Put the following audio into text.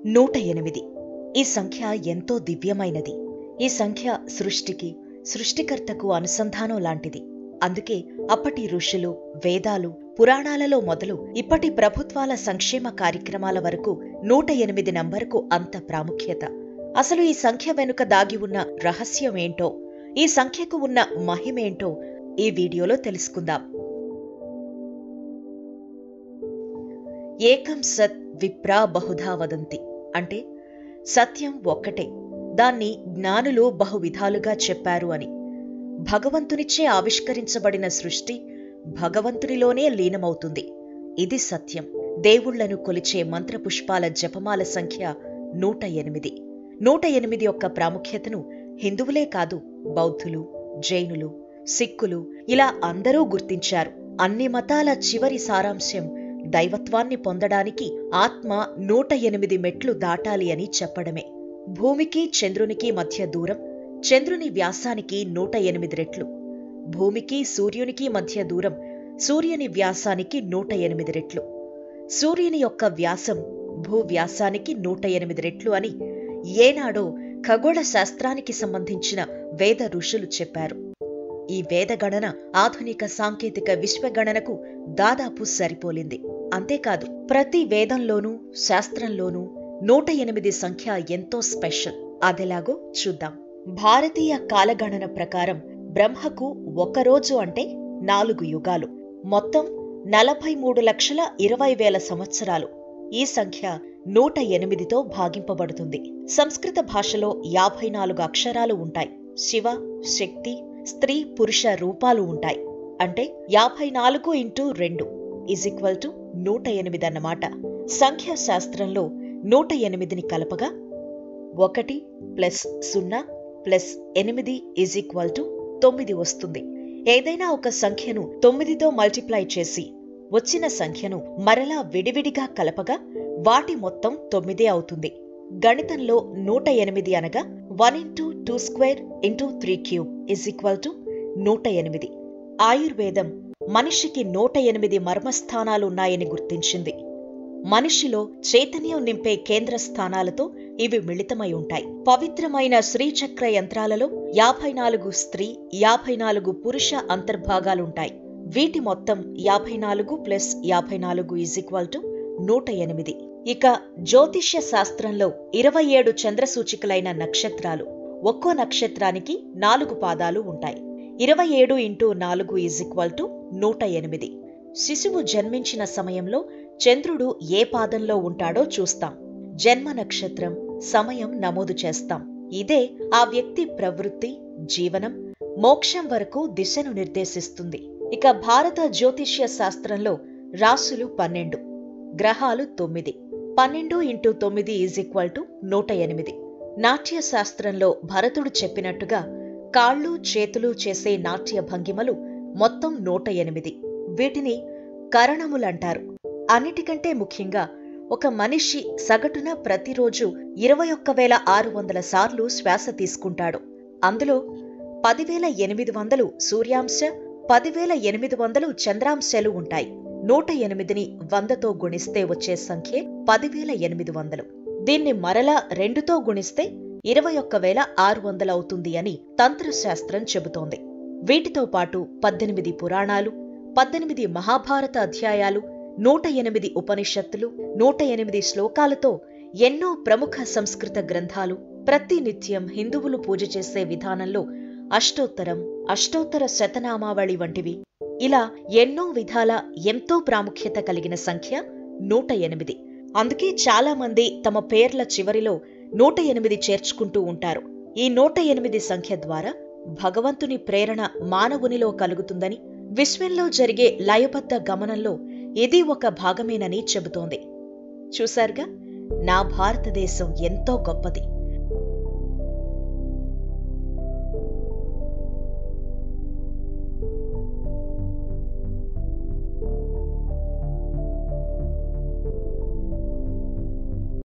108 ఈ సంఖ్య ఎంతో దివ్యమైనది. ఈ సంఖ్య సృష్టికి, సృష్టికర్తకు అనుసంధానం లాంటిది. అందుకే అప్పటి ఋషులు, వేదాలు, పురాణాలలో మొదలు ఇప్పటి ప్రభుత్వాల సంక్షేమ కార్యక్రమాల వరకు 108 నంబరుకు అంత ప్రాముఖ్యత. అసలు ఈ సంఖ్య వెనుక దాగి ఉన్న రహస్యమేంటో, ఈ సంఖ్యకు ఉన్న మహిమేంటో ఈ వీడియోలో తెలుసుకుందాం. ఏకం సత్ విప్రా బహుధా వదంతి అంటే సత్యం ఒక్కటే, దాన్ని జ్ఞానులు బహువిధాలుగా చెప్పారు అని. భగవంతునిచే ఆవిష్కరించబడిన సృష్టి భగవంతునిలోనే లీనమవుతుంది. ఇది సత్యం. దేవుళ్లను కొలిచే మంత్రపుష్పాల జపమాల సంఖ్య 108. 108 యొక్క ప్రాముఖ్యతను హిందువులే కాదు, బౌద్ధులు, జైనులు, సిక్కులు ఇలా అందరూ గుర్తించారు. అన్ని మతాల చివరి సారాంశం దైవత్వాన్ని పొందడానికి ఆత్మ 108 మెట్లు దాటాలి అని చెప్పడమే. భూమికి చంద్రునికి మధ్య దూరం చంద్రుని వ్యాసానికి 108 రెట్లు, భూమికి సూర్యునికి మధ్య దూరం సూర్యుని వ్యాసానికి 108 రెట్లు, సూర్యుని యొక్క వ్యాసం భూవ్యాసానికి 108 రెట్లు అని ఏనాడో ఖగోళ శాస్త్రానికి సంబంధించిన వేద ఋషులు చెప్పారు. ఈ వేదగణన ఆధునిక సాంకేతిక విశ్వగణనకు దాదాపు సరిపోలింది. అంతేకాదు, ప్రతి వేదంలోనూ శాస్త్రంలోనూ 108 సంఖ్య ఎంతో స్పెషల్. అదెలాగో చూద్దాం. భారతీయ కాలగణన ప్రకారం బ్రహ్మకు ఒకరోజు అంటే 4 యుగాలు, మొత్తం 43,20,000 సంవత్సరాలు. ఈ సంఖ్య 108తో భాగింపబడుతుంది. సంస్కృత భాషలో 54 అక్షరాలు ఉంటాయి. శివ, శక్తి, స్త్రీ, పురుష రూపాలు ఉంటాయి. అంటే 54 × 2 = 108 అన్నమాట. సంఖ్యాశాస్త్రంలో 108ని కలపగా 1 + 0 + 8 = 9 వస్తుంది. ఏదైనా ఒక సంఖ్యను 9తో మల్టిప్లై చేసి వచ్చిన సంఖ్యను మరలా విడివిడిగా కలపగా వాటి మొత్తం 9 అవుతుంది. గణితంలో 108 అనగా 1 × 2² × 3³ = 108. ఆయుర్వేదం మనిషికి 108 మర్మస్థానాలున్నాయని గుర్తించింది. మనిషిలో చైతన్యం నింపే కేంద్ర స్థానాలతో ఇవి మిళితమై ఉంటాయి. పవిత్రమైన శ్రీచక్ర యంత్రాలలో 54 స్త్రీ, 54 పురుష అంతర్భాగాలుంటాయి. వీటి మొత్తం 54 + 54 = 108. ఇక జ్యోతిష్య శాస్త్రంలో 27 చంద్రసూచికలైన నక్షత్రాలు. ఒక్కో నక్షత్రానికి 4 పాదాలు ఉంటాయి. 27 × 4 = 108. శిశువు జన్మించిన సమయంలో చంద్రుడు ఏ పాదంలో ఉంటాడో చూస్తాం. జన్మ నక్షత్రం, సమయం నమోదు చేస్తాం. ఇదే ఆ వ్యక్తి ప్రవృత్తి, జీవనం, మోక్షం వరకు దిశను నిర్దేశిస్తుంది. ఇక భారత జ్యోతిష్య శాస్త్రంలో రాసులు 12, గ్రహాలు 9. 12 × 9 = 108. నాట్య శాస్త్రంలో భరతుడు చెప్పినట్టుగా కాళ్ళు, చేతులు చేసే నాట్య భంగిమలు మొత్తం 108. వీటిని కరణములంటారు. అన్నిటికంటే ముఖ్యంగా ఒక మనిషి సగటున ప్రతిరోజు 21,600 సార్లు శ్వాస తీసుకుంటాడు. అందులో 10,800 సూర్యాంశ, 10,800 చంద్రాంశాలు ఉంటాయి. 108ని 100తో గుణిస్తే వచ్చే సంఖ్యే 10,800. దీన్ని మరలా 2తో గుణిస్తే 21,600 అవుతుంది అని తంత్రశాస్త్రం చెబుతోంది. వీటితో పాటు 18 పురాణాలు, 18 మహాభారత అధ్యాయాలు, 108 ఉపనిషత్తులు, 108 శ్లోకాలతో ఎన్నో ప్రముఖ సంస్కృత గ్రంథాలు, ప్రతి నిత్యం హిందువులు పూజ చేసే విధానంలో అష్టోత్తరం, అష్టోత్తర శతనామావళి వంటివి, ఇలా ఎన్నో విధాల ఎంతో ప్రాముఖ్యత కలిగిన సంఖ్య 108. అందుకే చాలా మంది తమ పేర్ల చివరిలో 108 చేర్చుకుంటూ ఉంటారు. ఈ 108 సంఖ్య ద్వారా భగవంతుని ప్రేరణ మానవునిలో కలుగుతుందని, విశ్వంలో జరిగే లయబద్ధ గమనంలో ఇది ఒక భాగమేనని చెబుతోంది. చూశారుగా, నా భారతదేశం ఎంతో గొప్పది.